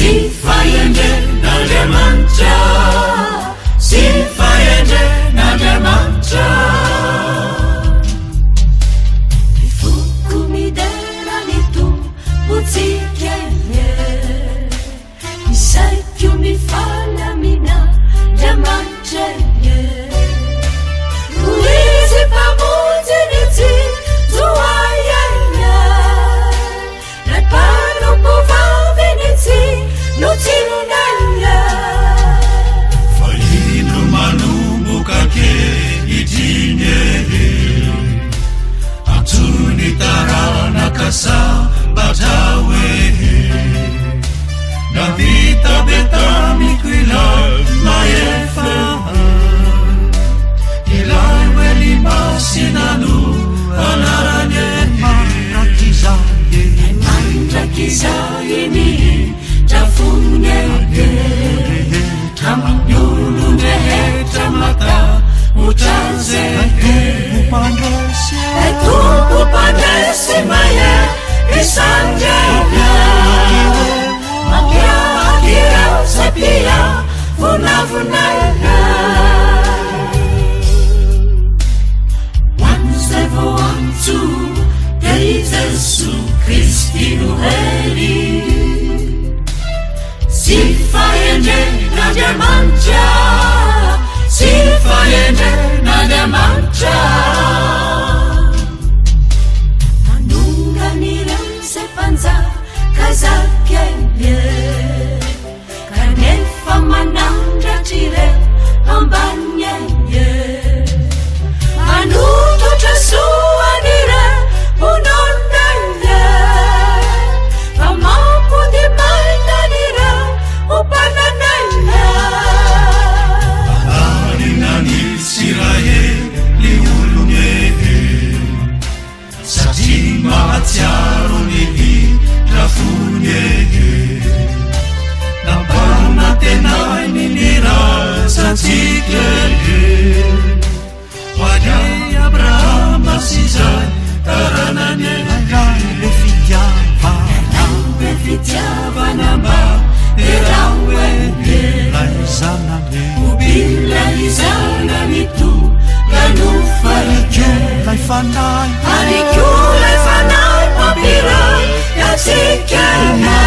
sifaende nade mancha, sifaende nade mancha. Ifukumi deranitu utsikenye, isaikyu mifana mina jamanjenye. Uizi pamoja niti zuwayenya, napano povave niti nutinunanya. Fainu manumbu kake idinye, atuni tarana kasa batawe, na vita beta mikwila maefa, ilai weli masinanu anaranye mandrakizaini tafunye tamnyulu neheta mata utanze etupu pandesi maye isanje makia makia sepia vunavunaya wanzevo wantu Yesu Kristi nuheri, sifaende nade mancha, sifaende nade mancha. Manunga nirense panza kazakenye, kanefa mananda tire ambanyenye. Manuto tasua nire unondanya, kamapu di mandanira upanananya. Alinani siraye liulunye, satima atiaro nihi trafunye, napana tenai ninira satike, wajai Abraham asizai tarananye befidyava namba erawene ubila izana mitu ganufalike alikyu laifanai papira yatikena